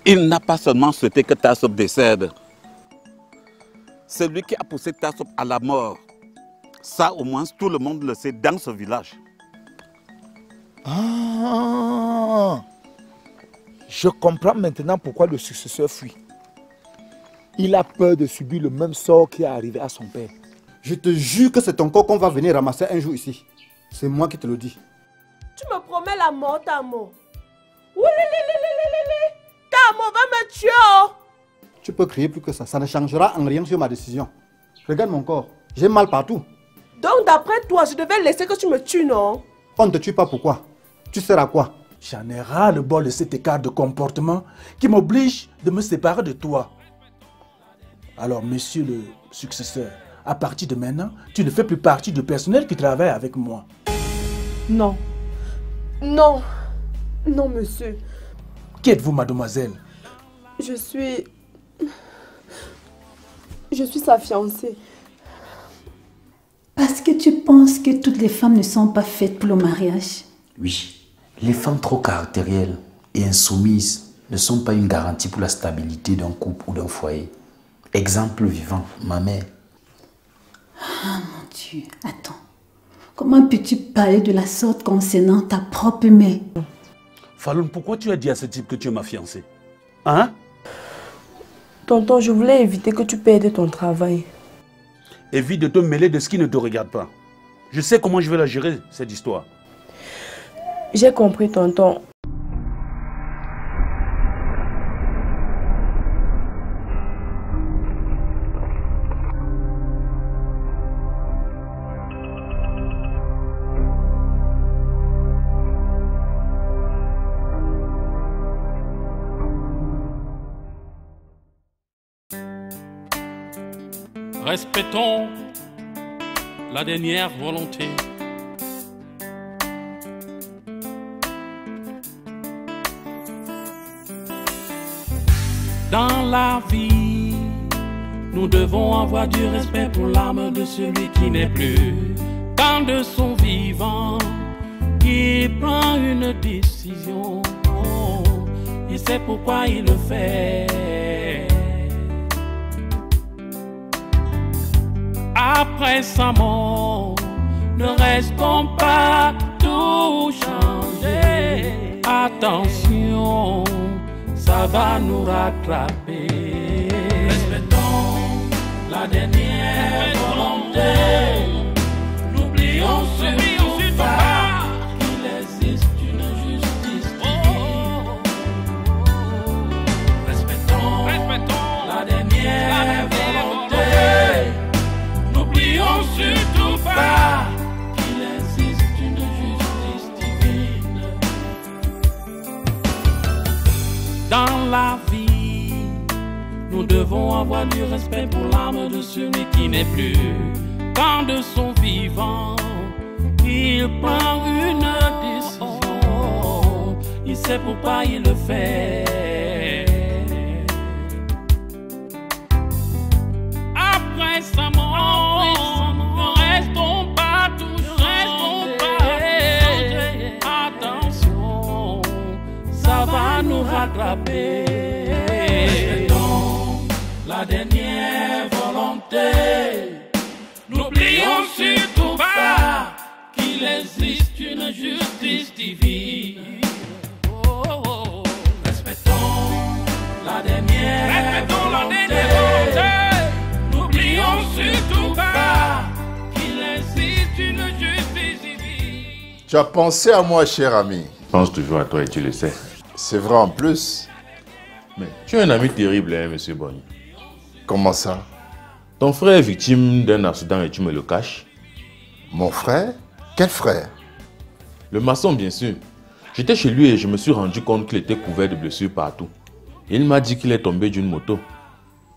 Il n'a pas seulement souhaité que Tassop décède. C'est lui qui a poussé Tassop à la mort. Ça, au moins, tout le monde le sait dans ce village. Ah, je comprends maintenant pourquoi le successeur fuit. Il a peur de subir le même sort qui est arrivé à son père. Je te jure que c'est ton corps qu'on va venir ramasser un jour ici. C'est moi qui te le dis. Tu me promets la mort, Tamo. Oui, Tamo va me tuer. Oh. Tu peux crier plus que ça ne changera en rien sur ma décision. Regarde mon corps, j'ai mal partout. Donc d'après toi, je devais laisser que tu me tues, non? On ne te tue pas, pourquoi? Tu sers à quoi? J'en ai ras le bol de cet écart de comportement qui m'oblige de me séparer de toi. Alors, monsieur le successeur, à partir de maintenant, tu ne fais plus partie du personnel qui travaille avec moi. Non. Non. Non, monsieur. Qui êtes-vous, mademoiselle? Je suis sa fiancée. Parce que tu penses que toutes les femmes ne sont pas faites pour le mariage? Oui, les femmes trop caractérielles et insoumises ne sont pas une garantie pour la stabilité d'un couple ou d'un foyer. Exemple vivant, ma mère. Ah mon Dieu, attends. Comment peux-tu parler de la sorte concernant ta propre mère? Faloun, pourquoi tu as dit à ce type que tu es ma fiancée? Hein? Tonton, je voulais éviter que tu perdes ton travail. Évite de te mêler de ce qui ne te regarde pas. Je sais comment je vais la gérer, cette histoire. J'ai compris, tonton. Respectons la dernière volonté. Dans la vie, nous devons avoir du respect pour l'âme de celui qui n'est plus. Quand de son vivant, il prend une décision, il sait pourquoi il le fait. Après sa mort, ne restons pas tout changer. Attention, ça va nous rattraper. Respectons la dernière volonté. N'oublions surtout pas qu'il existe une justice divine. Respectons la dernière volonté. N'oublions surtout pas qu'il existe une justice divine. Dans la vie, nous devons avoir du respect pour l'âme de celui qui n'est plus. Quand de son vivant, il prend une décision, il sait pourquoi il le fait. Après sa mort, ne restons pas toujours, attention, ça va nous rattraper. Respectons la dernière volonté. N'oublions surtout pas qu'il existe une justice divine. Respectons la dernière volonté. N'oublions surtout pas qu'il existe une justice divine. Tu as pensé à moi, cher ami. Je pense toujours à toi et tu le sais. C'est vrai en plus. Mais tu es un ami terrible, hein, monsieur Bonny. Comment ça? Ton frère est victime d'un accident et tu me le caches. Mon frère? Quel frère? Le maçon, bien sûr. J'étais chez lui et je me suis rendu compte qu'il était couvert de blessures partout. Il m'a dit qu'il est tombé d'une moto.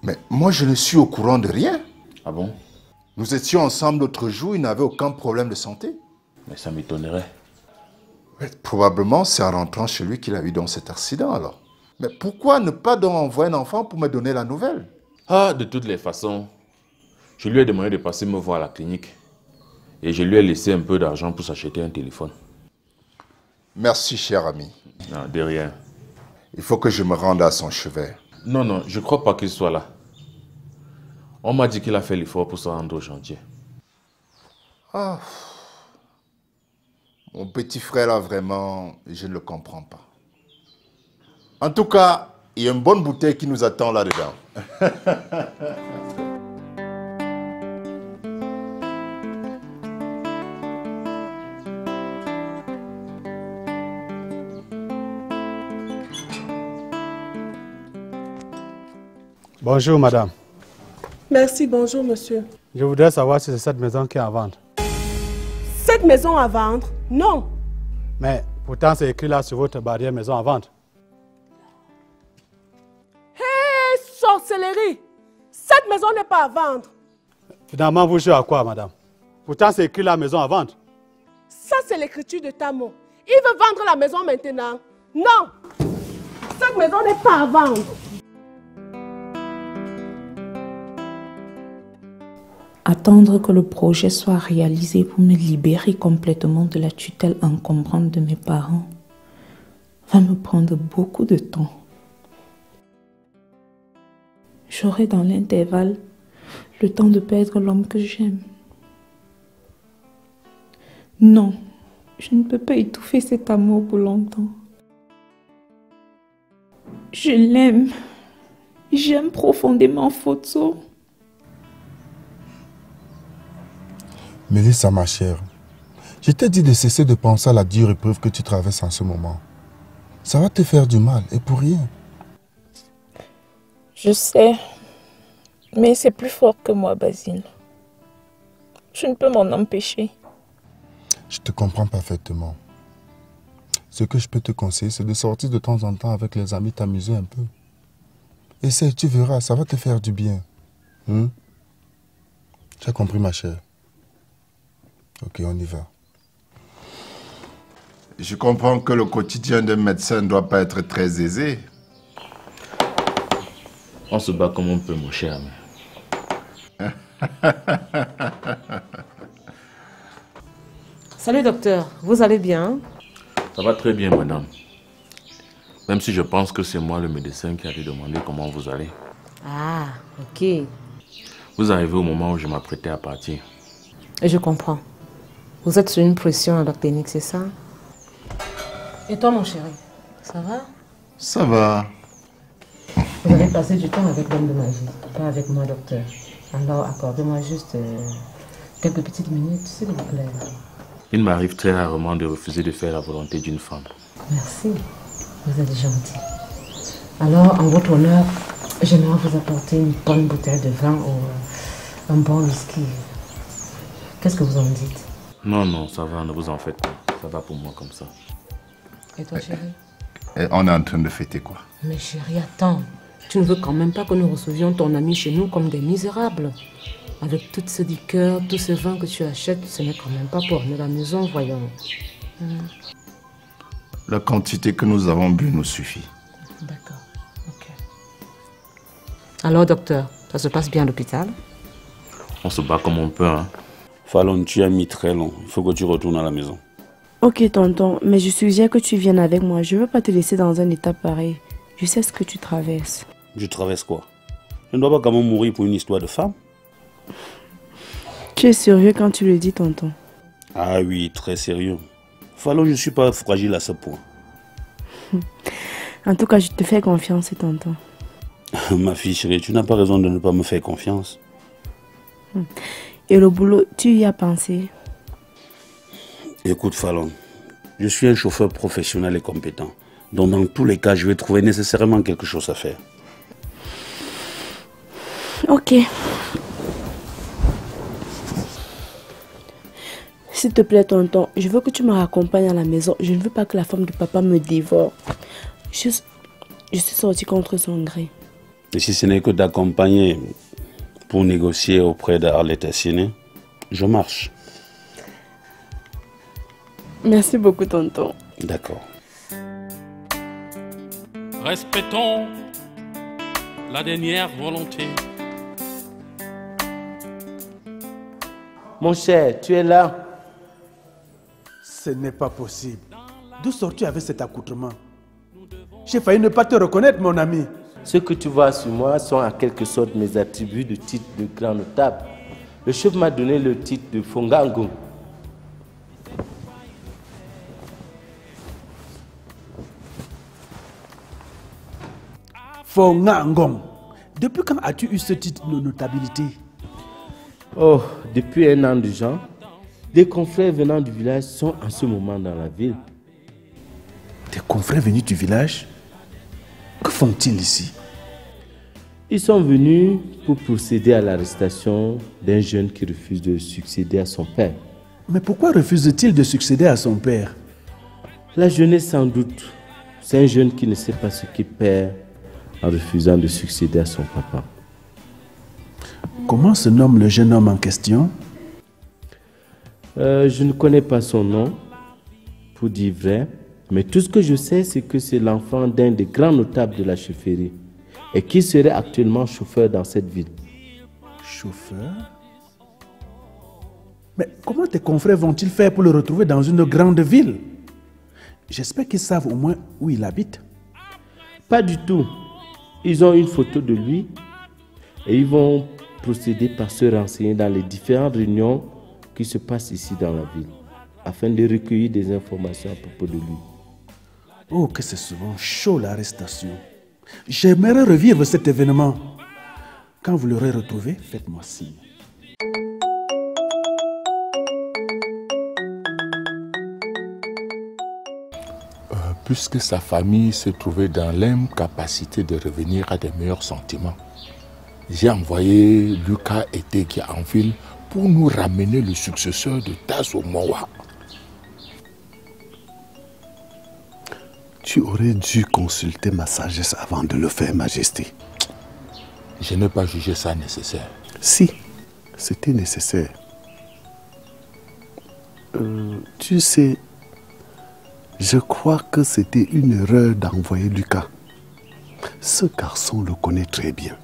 Mais moi, je ne suis au courant de rien. Ah bon? Nous étions ensemble l'autre jour, il n'avait aucun problème de santé. Mais ça m'étonnerait. Probablement, c'est en rentrant chez lui qu'il a eu donc cet accident alors. Mais pourquoi ne pas donc envoyer un enfant pour me donner la nouvelle? Ah, de toutes les façons, je lui ai demandé de passer me voir à la clinique. Et je lui ai laissé un peu d'argent pour s'acheter un téléphone. Merci, cher ami. Non, de rien. Il faut que je me rende à son chevet. Non, non, je ne crois pas qu'il soit là. On m'a dit qu'il a fait l'effort pour se rendre au chantier. Ah. Mon petit frère là, vraiment, je ne le comprends pas. En tout cas, il y a une bonne bouteille qui nous attend là-dedans. Bonjour madame. Merci, bonjour monsieur. Je voudrais savoir si c'est cette maison qui est à vendre. Cette maison à vendre? Non. Mais pourtant c'est écrit là sur votre barrière maison à vendre. Hé, sorcellerie! Cette maison n'est pas à vendre. Finalement vous jouez à quoi madame? Pourtant c'est écrit là maison à vendre. Ça c'est l'écriture de Tamo. Il veut vendre la maison maintenant. Non! Cette maison n'est pas à vendre. Attendre que le projet soit réalisé pour me libérer complètement de la tutelle encombrante de mes parents va me prendre beaucoup de temps. J'aurai dans l'intervalle le temps de perdre l'homme que j'aime. Non, je ne peux pas étouffer cet amour pour longtemps. Je l'aime. J'aime profondément Fotso. Mélissa, ma chère, je t'ai dit de cesser de penser à la dure épreuve que tu traverses en ce moment. Ça va te faire du mal, et pour rien. Je sais, mais c'est plus fort que moi, Basile. Je ne peux m'en empêcher. Je te comprends parfaitement. Ce que je peux te conseiller, c'est de sortir de temps en temps avec les amis, t'amuser un peu. Essaye, tu verras, ça va te faire du bien. Tu as compris, ma chère? Ok, on y va. Je comprends que le quotidien d'un médecin ne doit pas être très aisé. On se bat comme on peut, mon cher. Salut docteur, vous allez bien? Ça va très bien, madame. Même si je pense que c'est moi le médecin qui a dû demander comment vous allez. Ah, ok. Vous arrivez au moment où je m'apprêtais à partir. Et je comprends. Vous êtes sous une pression endoctrinique, c'est ça? Et toi, mon chéri, ça va? Ça va. Vous allez passer du temps avec l'homme de ma vie, pas avec moi, docteur. Alors, accordez-moi juste quelques petites minutes, s'il vous plaît. Il m'arrive très rarement de refuser de faire la volonté d'une femme. Merci, vous êtes gentil. Alors, en votre honneur, j'aimerais vous apporter une bonne bouteille de vin ou un bon whisky. Qu'est-ce que vous en dites? Non, non, ça va, ne vous en faites pas. Ça va pour moi comme ça. Et toi, chérie? Et on est en train de fêter quoi? Mais chérie, attends. Tu ne veux quand même pas que nous recevions ton ami chez nous comme des misérables. Avec toutes ces liqueurs, tous ces vins que tu achètes, ce n'est quand même pas pour orner la maison, voyons. La quantité que nous avons bu nous suffit. D'accord, ok. Alors, docteur, ça se passe bien à l'hôpital? On se bat comme on peut, hein. Fallon, tu as mis très long. Il faut que tu retournes à la maison. Ok, tonton, mais je suggère que tu viennes avec moi. Je ne veux pas te laisser dans un état pareil. Je sais ce que tu traverses. Je traverse quoi? Je ne dois pas quand même mourir pour une histoire de femme. Tu es sérieux quand tu le dis, tonton? Ah oui, très sérieux. Fallon, je ne suis pas fragile à ce point. En tout cas, je te fais confiance, tonton. Ma fille chérie, tu n'as pas raison de ne pas me faire confiance. Et le boulot, tu y as pensé? Écoute Fallon, je suis un chauffeur professionnel et compétent. Donc dans tous les cas, je vais trouver nécessairement quelque chose à faire. Ok. S'il te plaît, tonton, je veux que tu me raccompagnes à la maison. Je ne veux pas que la femme de papa me dévore. Je suis sortie contre son gré. Et si ce n'est que d'accompagner pour négocier auprès d'Arlette Assine, je marche. Merci beaucoup, tonton. D'accord. Respectons la dernière volonté. Mon cher, tu es là? Ce n'est pas possible. D'où sors-tu avec cet accoutrement? J'ai failli ne pas te reconnaître, mon ami. Ce que tu vois sur moi sont en quelque sorte mes attributs de titre de grand notable. Le chef m'a donné le titre de Fongangong. Fongangong. Depuis quand as-tu eu ce titre de notabilité? Oh, depuis 1 an déjà. Des confrères venant du village sont en ce moment dans la ville. Tes confrères venus du village? Que font-ils ici? Ils sont venus pour procéder à l'arrestation d'un jeune qui refuse de succéder à son père. Mais pourquoi refuse-t-il de succéder à son père? La jeunesse sans doute. C'est un jeune qui ne sait pas ce qu'il perd en refusant de succéder à son papa. Comment se nomme le jeune homme en question? Je ne connais pas son nom, pour dire vrai, mais tout ce que je sais, c'est que c'est l'enfant d'un des grands notables de la chefferie et qui serait actuellement chauffeur dans cette ville. Chauffeur? Mais comment tes confrères vont-ils faire pour le retrouver dans une grande ville? J'espère qu'ils savent au moins où il habite. Pas du tout. Ils ont une photo de lui et ils vont procéder par se renseigner dans les différentes réunions qui se passent ici dans la ville afin de recueillir des informations à propos de lui. Oh, que c'est souvent chaud l'arrestation. J'aimerais revivre cet événement. Quand vous l'aurez retrouvé, faites-moi signe. Puisque sa famille se trouvait dans l'incapacité de revenir à des meilleurs sentiments, j'ai envoyé Lucas et Teki en ville pour nous ramener le successeur de Tasso Mowa. Tu aurais dû consulter ma sagesse avant de le faire, Majesté. Je n'ai pas jugé ça nécessaire. Si, c'était nécessaire. Tu sais, je crois que c'était une erreur d'envoyer Lucas. Ce garçon le connaît très bien.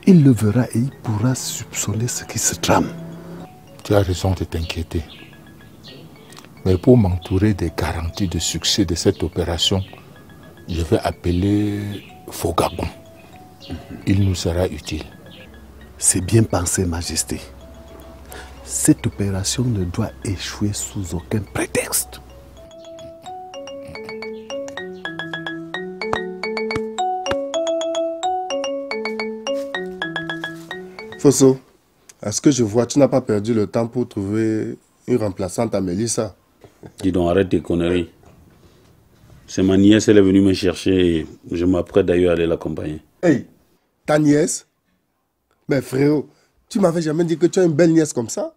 Il le verra et il pourra soupçonner ce qui se trame. Tu as raison de t'inquiéter. Mais pour m'entourer des garanties de succès de cette opération, je vais appeler Fogabon. Il nous sera utile. C'est bien pensé, Majesté. Cette opération ne doit échouer sous aucun prétexte. Fosso, à ce que je vois, tu n'as pas perdu le temps pour trouver une remplaçante à Mélissa. Dis donc, arrête tes conneries. C'est ma nièce, elle est venue me chercher et je m'apprête d'ailleurs à aller l'accompagner. Hey, ta nièce? Mais frérot, tu m'avais jamais dit que tu as une belle nièce comme ça?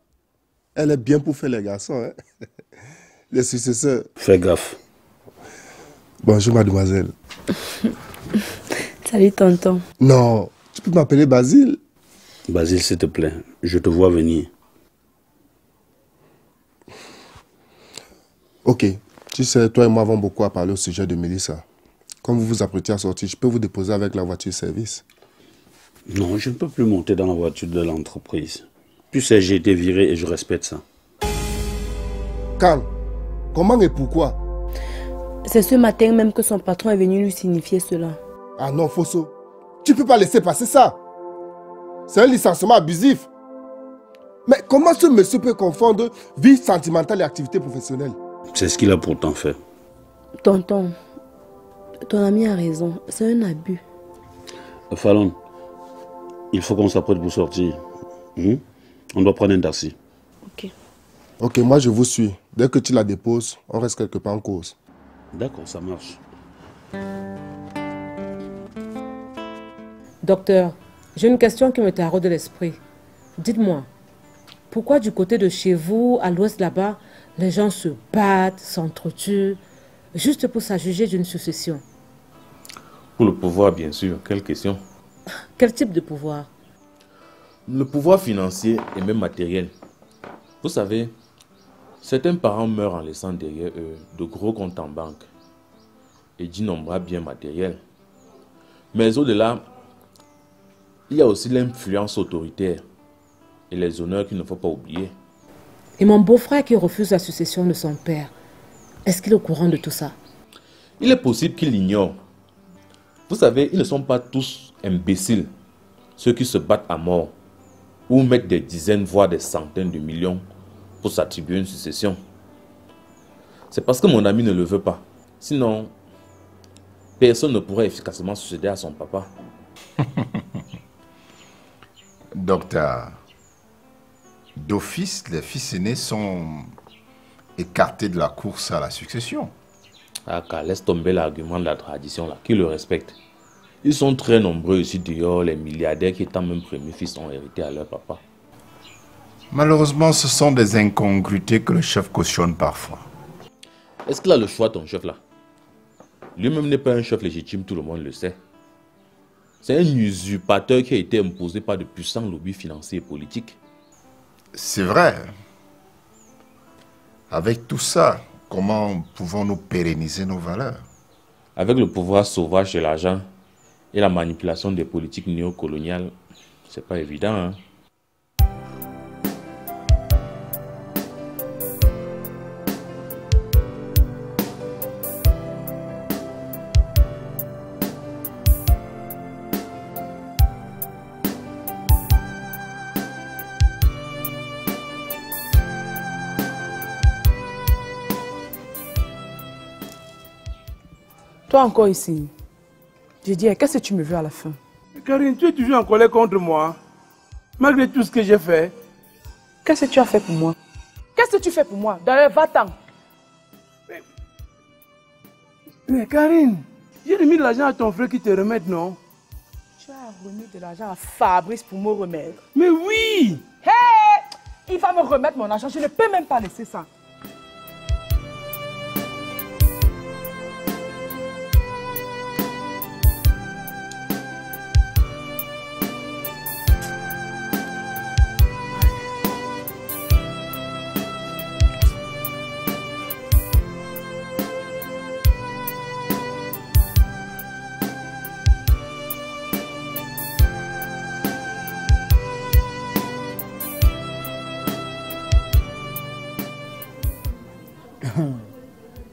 Elle est bien pour faire les garçons, hein? Les successeurs. Fais gaffe. Bonjour, mademoiselle. Salut, tonton. Non, tu peux m'appeler Basile. Basile, s'il te plaît, je te vois venir. Ok, tu sais, toi et moi avons beaucoup à parler au sujet de Mélissa. Comme vous vous apprêtez à sortir, je peux vous déposer avec la voiture service. Non, je ne peux plus monter dans la voiture de l'entreprise. Tu sais, j'ai été viré et je respecte ça. Quand? Comment et pourquoi? C'est ce matin même que son patron est venu lui signifier cela. Ah non, Fosso, tu ne peux pas laisser passer ça. C'est un licenciement abusif. Mais comment ce monsieur peut confondre vie sentimentale et activité professionnelle? C'est ce qu'il a pourtant fait. Tonton, ton ami a raison. C'est un abus. Fallon, il faut qu'on s'apprête pour sortir. On doit prendre un taxi. Ok. Ok, moi je vous suis. Dès que tu la déposes, on reste quelque part en cause. D'accord, ça marche. Docteur, j'ai une question qui me taraude de l'esprit. Dites-moi, pourquoi du côté de chez vous, à l'ouest là-bas, les gens se battent, s'entretuent, juste pour s'adjuger d'une succession? Pour le pouvoir, bien sûr. Quelle question? Quel type de pouvoir? Le pouvoir financier et même matériel. Vous savez, certains parents meurent en laissant derrière eux de gros comptes en banque et d'innombrables biens matériels. Mais au-delà, il y a aussi l'influence autoritaire et les honneurs qu'il ne faut pas oublier. Et mon beau-frère qui refuse la succession de son père, est-ce qu'il est au courant de tout ça? Il est possible qu'il l'ignore. Vous savez, ils ne sont pas tous imbéciles, ceux qui se battent à mort ou mettent des dizaines, voire des centaines de millions pour s'attribuer une succession. C'est parce que mon ami ne le veut pas. Sinon, personne ne pourrait efficacement succéder à son papa. Docteur, d'office, les fils aînés sont écartés de la course à la succession. Ah, car laisse tomber l'argument de la tradition là, qui le respecte. Ils sont très nombreux ici dehors, les milliardaires qui étant même premiers fils ont hérité à leur papa. Malheureusement, ce sont des incongruités que le chef cautionne parfois. Est-ce qu'il a le choix, ton chef là? Lui-même n'est pas un chef légitime, tout le monde le sait. C'est un usurpateur qui a été imposé par de puissants lobbies financiers et politiques. C'est vrai. Avec tout ça, comment pouvons-nous pérenniser nos valeurs? Avec le pouvoir sauvage de l'argent et la manipulation des politiques néocoloniales, c'est pas évident, hein? Toi encore ici. Je dis, qu'est-ce que tu me veux à la fin? Karine, tu es toujours en colère contre moi. Malgré tout ce que j'ai fait. Qu'est-ce que tu as fait pour moi? Qu'est-ce que tu fais pour moi? D'ailleurs, va-t'en. Mais Karine, j'ai remis de l'argent à ton frère qui te remette, non? Tu as remis de l'argent à Fabrice pour me remettre. Mais oui! Hey! Il va me remettre mon argent. Je ne peux même pas laisser ça.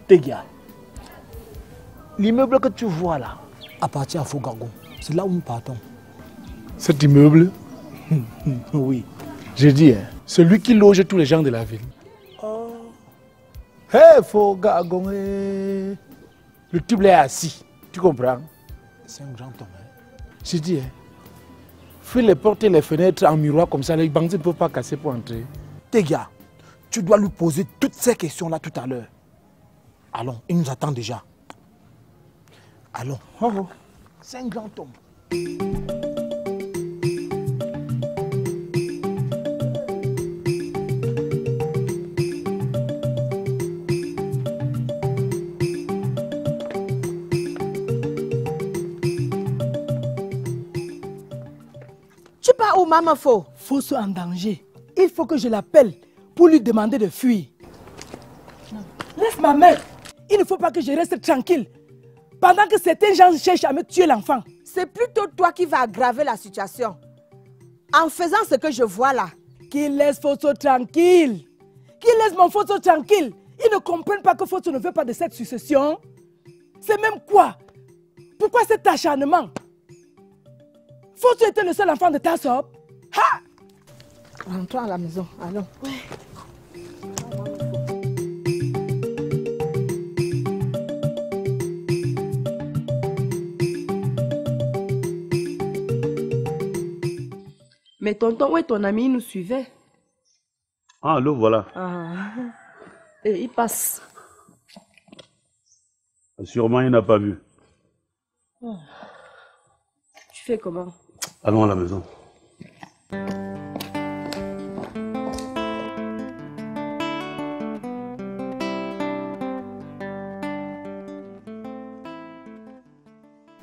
Tegia, l'immeuble que tu vois là appartient à Fogagon. C'est là où nous partons. Cet immeuble? Oui. J'ai dit, hein, celui qui loge tous les gens de la ville. Oh. Hé, Fogagon. Le type là est assis. Tu comprends? C'est un grand homme. Hein. J'ai dit, hein, fais les portes et les fenêtres en miroir comme ça, les bandits ne peuvent pas casser pour entrer. Tegia, tu dois lui poser toutes ces questions-là tout à l'heure. Allons, il nous attend déjà. Allons. Oh, oh. C'est un grand homme. Tu pars où, maman Faux? Fosso en danger. Il faut que je l'appelle pour lui demander de fuir. Laisse ma mère. Il ne faut pas que je reste tranquille pendant que certains gens cherchent à me tuer l'enfant. C'est plutôt toi qui vas aggraver la situation. En faisant ce que je vois là. Qu'il laisse Fosso tranquille. Qu'il laisse mon Fosso tranquille. Ils ne comprennent pas que Fosso ne veut pas de cette succession. C'est même quoi? Pourquoi cet acharnement? Fosso était le seul enfant de ta sœur. Ha! Rentrons à la maison. Allons. Ouais. Mais tonton, où est ton ami? Il nous suivait. Ah, le voilà. Ah. Et il passe. Sûrement, il n'a pas vu. Oh. Tu fais comment? Allons à la maison.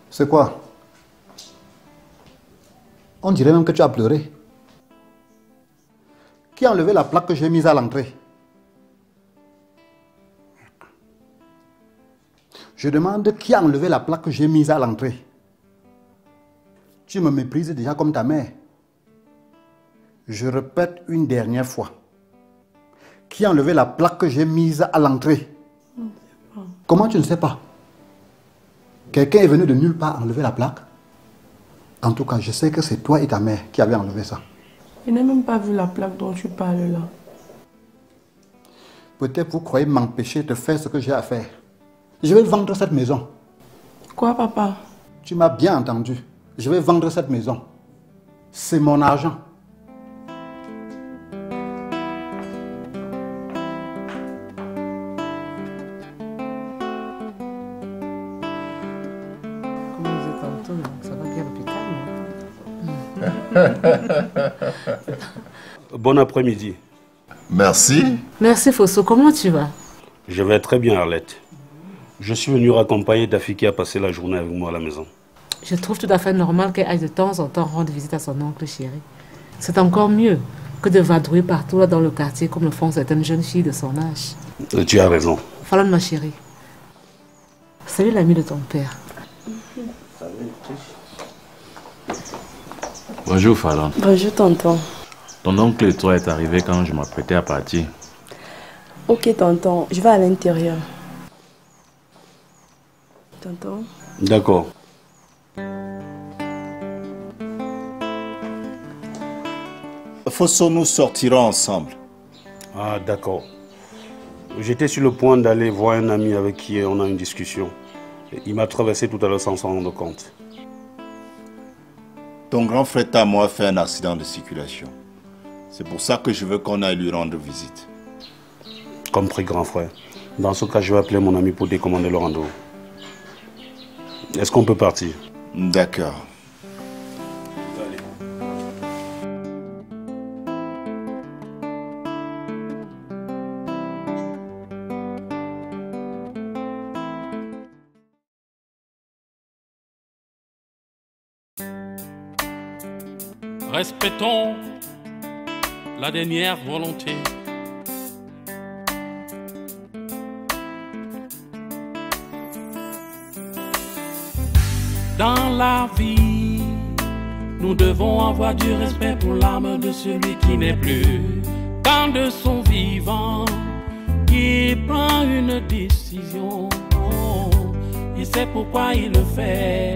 C'est quoi? On dirait même que tu as pleuré. Qui a enlevé la plaque que j'ai mise à l'entrée? Je demande qui a enlevé la plaque que j'ai mise à l'entrée. Tu me méprises déjà comme ta mère. Je répète une dernière fois. Qui a enlevé la plaque que j'ai mise à l'entrée? Comment tu ne sais pas? Quelqu'un est venu de nulle part enlever la plaque? En tout cas, je sais que c'est toi et ta mère qui avez enlevé ça. Je n'ai même pas vu la plaque dont tu parles là. Peut-être vous croyez m'empêcher de faire ce que j'ai à faire. Je vais vendre cette maison. Quoi, papa? Tu m'as bien entendu. Je vais vendre cette maison. C'est mon argent. Comment vous êtes tantôt, ça va bien l'hôpital, non? Bon après-midi. Merci. Merci Fosso, comment tu vas? Je vais très bien, Arlette. Je suis venu raccompagner Daffy qui a passé la journée avec moi à la maison. Je trouve tout à fait normal qu'elle aille de temps en temps rendre visite à son oncle chéri. C'est encore mieux que de vadrouiller partout là dans le quartier comme le font certaines jeunes filles de son âge. Tu as raison. Fallon, ma chérie. Salut l'ami de ton père. Bonjour Fallon. Bonjour tonton. Ton oncle et toi êtes arrivés quand je m'apprêtais à partir. Ok tonton, je vais à l'intérieur. Tonton. D'accord. Fosso, nous sortirons ensemble. Ah, d'accord. J'étais sur le point d'aller voir un ami avec qui on a une discussion. Il m'a traversé tout à l'heure sans s'en rendre compte. Ton grand frère Tamo a fait un accident de circulation. C'est pour ça que je veux qu'on aille lui rendre visite. Compris, grand frère. Dans ce cas, je vais appeler mon ami pour décommander le rendez-vous. Est-ce qu'on peut partir? D'accord. Respectons la dernière volonté. Dans la vie, nous devons avoir du respect pour l'âme de celui qui n'est plus. Quand de son vivant, il prend une décision, il sait pourquoi il le fait.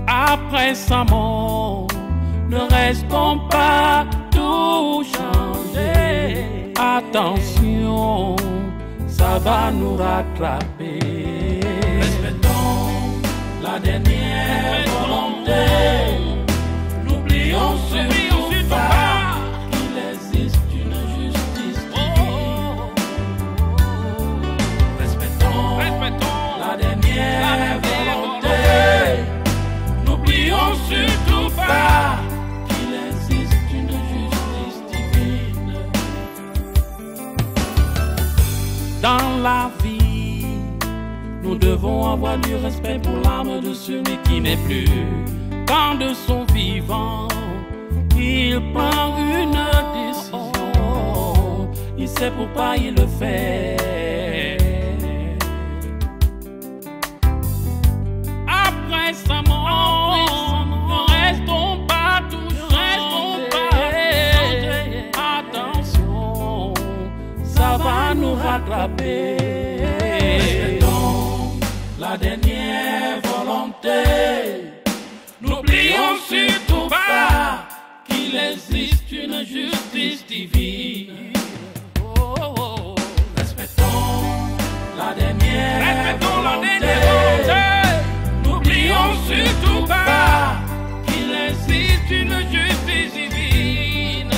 Après sa mort, ne restons pas tout changer. Attention, ça va nous rattraper. Respectons la dernière volonté. N'oublions surtout pas qu'il existe une justice divine. Respectons la dernière volonté. N'oublions surtout pas qu'il existe une justice divine. Dans la vie, nous devons avoir du respect pour l'âme de celui qui n'est plus. Quand de son vivant, il prend une décision, il sait pourquoi il le fait. Après sa mort, ne restons pas toujours. Attention, ça va nous rattraper. Respectons la dernière volonté. N'oublions surtout pas qu'il existe une justice divine. Respectons la dernière volonté. N'oublions surtout pas qu'il existe une justice divine.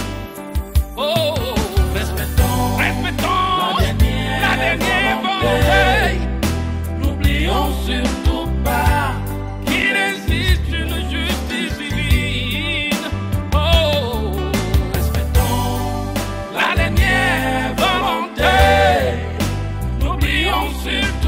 Oh, respectons la dernière volonté. N'oublions surtout pas qu'il existe une justice divine. Oh, respectons la dernière volonté. N'oublions surtout